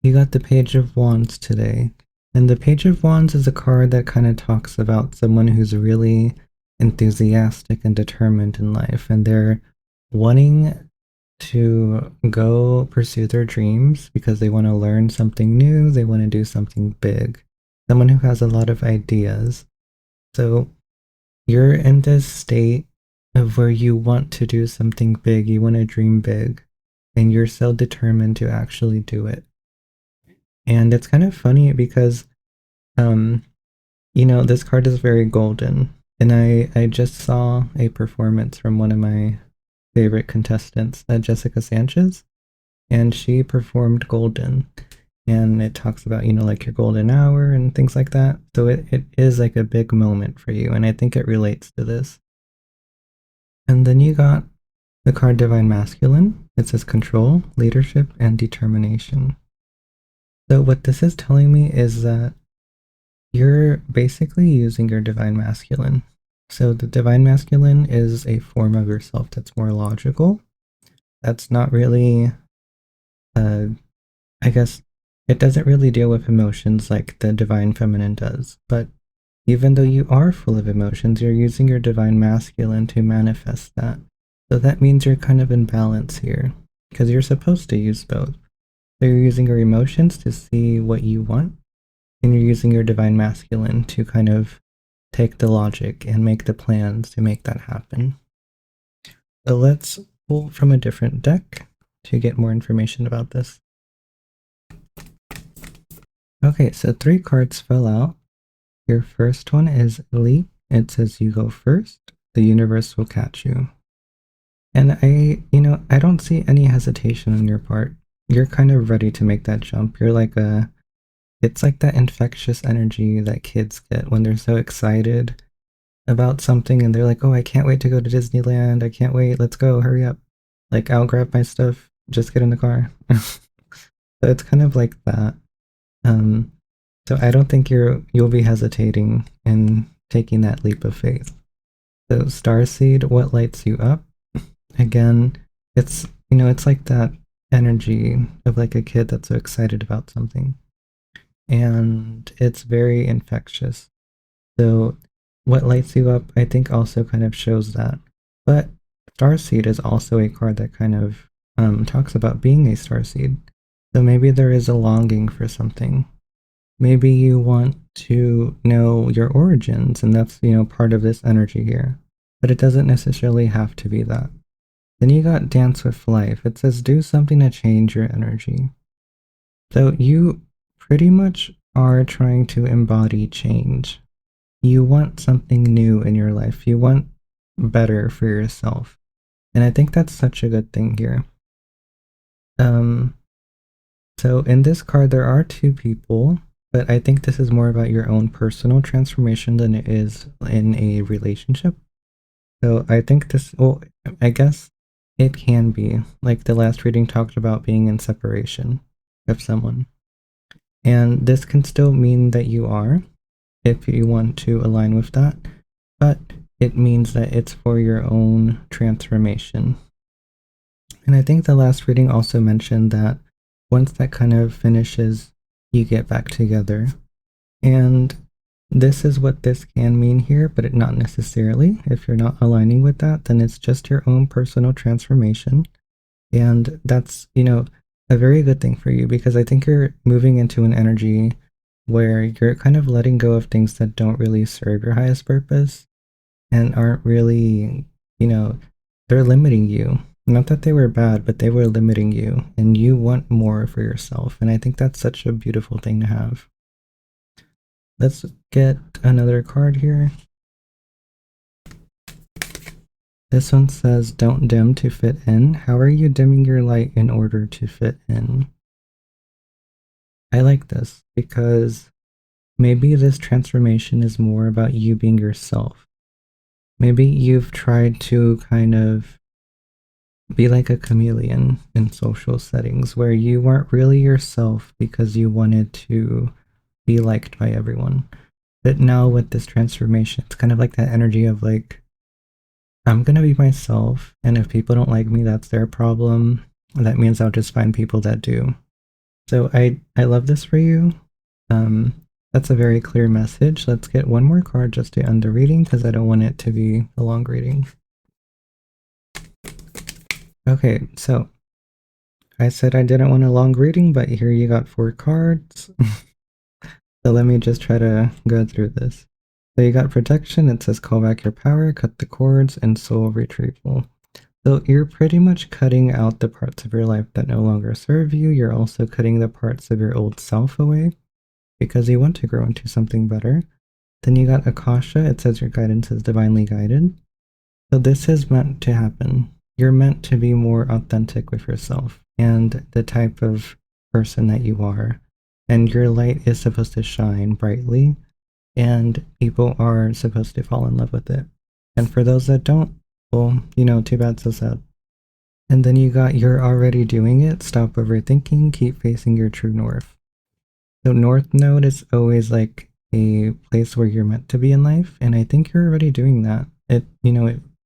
You got the Page of Wands today. And the Page of Wands is a card that kind of talks about someone who's really enthusiastic and determined in life, and they're wanting to go pursue their dreams because they want to learn something new, they want to do something big. Someone who has a lot of ideas. So you're in this state of where you want to do something big, you want to dream big, and you're so determined to actually do it. And it's kind of funny because, um, this card is very golden. And I just saw a performance from one of my favorite contestants, Jessica Sanchez, and she performed Golden. And it talks about, like your golden hour and things like that. So it is like a big moment for you. And I think it relates to this. And then you got the card Divine Masculine. It says control, leadership, and determination. So what this is telling me is that you're basically using your Divine Masculine. So the Divine Masculine is a form of yourself that's more logical. That's not really, I guess, it doesn't really deal with emotions like the Divine Feminine does. But even though you are full of emotions, you're using your Divine Masculine to manifest that. So that means you're kind of in balance here, because you're supposed to use both. So you're using your emotions to see what you want, and you're using your Divine Masculine to kind of take the logic and make the plans to make that happen. So let's pull from a different deck to get more information about this. Okay, so 3 cards fell out. Your first one is Leap. It says you go first, the universe will catch you. And I don't see any hesitation on your part. You're kind of ready to make that jump. You're like it's like that infectious energy that kids get when they're so excited about something and they're like, oh, I can't wait to go to Disneyland. I can't wait. Let's go. Hurry up. Like, I'll grab my stuff. Just get in the car. So it's kind of like that. So I don't think you'll be hesitating in taking that leap of faith. So Starseed, what lights you up? Again, it's like that energy of like a kid that's so excited about something. And it's very infectious. So what lights you up, I think also kind of shows that. But Starseed is also a card that kind of talks about being a starseed. So maybe there is a longing for something. Maybe you want to know your origins, and that's, part of this energy here. But it doesn't necessarily have to be that. Then you got Dance with Life. It says do something to change your energy. So you pretty much are trying to embody change. You want something new in your life. You want better for yourself. And I think that's such a good thing here. So in this card, there are 2 people, but I think this is more about your own personal transformation than it is in a relationship. So I think I guess it can be, like the last reading talked about being in separation of someone. And this can still mean that you are, if you want to align with that, but it means that it's for your own transformation. And I think the last reading also mentioned that once that kind of finishes, you get back together. And this is what this can mean here, but it not necessarily. If you're not aligning with that, then it's just your own personal transformation. And that's, a very good thing for you, because I think you're moving into an energy where you're kind of letting go of things that don't really serve your highest purpose and aren't really, they're limiting you. Not that they were bad, but they were limiting you, and you want more for yourself. And I think that's such a beautiful thing to have. Let's get another card here. This one says, don't dim to fit in. How are you dimming your light in order to fit in? I like this because maybe this transformation is more about you being yourself. Maybe you've tried to kind of be like a chameleon in social settings where you weren't really yourself because you wanted to be liked by everyone. But now with this transformation, it's kind of like that energy of like, I'm gonna be myself, and if people don't like me, that's their problem. That means I'll just find people that do. So I love this for you. Um, that's a very clear message. Let's get one more card just to end the reading because I don't want it to be a long reading. Okay, so I said I didn't want a long reading, but here you got 4 cards. So let me just try to go through this. So you got protection, it says call back your power, cut the cords, and soul retrieval. So you're pretty much cutting out the parts of your life that no longer serve you. You're also cutting the parts of your old self away because you want to grow into something better. Then you got Akasha, it says your guidance is divinely guided. So this is meant to happen. You're meant to be more authentic with yourself and the type of person that you are. And your light is supposed to shine brightly, and people are supposed to fall in love with it. And for those that don't, well, too bad, so sad. And then you got you're already doing it, stop overthinking, keep facing your true north. So North Node is always like a place where you're meant to be in life, and I think you're already doing that. It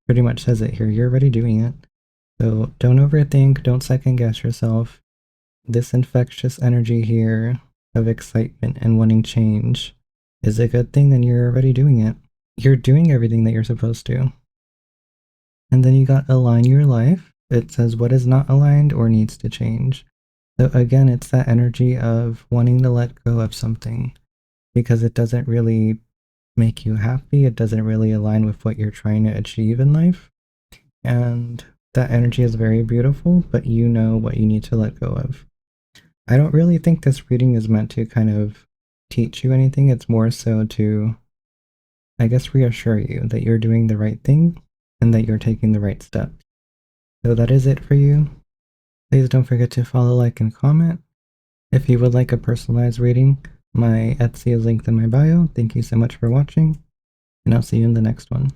pretty much says it here. You're already doing it. So don't overthink, don't second guess yourself. This infectious energy here of excitement and wanting change is a good thing, and you're already doing it. You're doing everything that you're supposed to. And then you got align your life. It says what is not aligned or needs to change. So again, it's that energy of wanting to let go of something because it doesn't really make you happy. It doesn't really align with what you're trying to achieve in life. And that energy is very beautiful, but you know what you need to let go of. I don't really think this reading is meant to kind of teach you anything. It's more so to, I guess, reassure you that you're doing the right thing and that you're taking the right steps. So that is it for you. Please don't forget to follow, like, and comment. If you would like a personalized reading, my Etsy is linked in my bio. Thank you so much for watching, and I'll see you in the next one.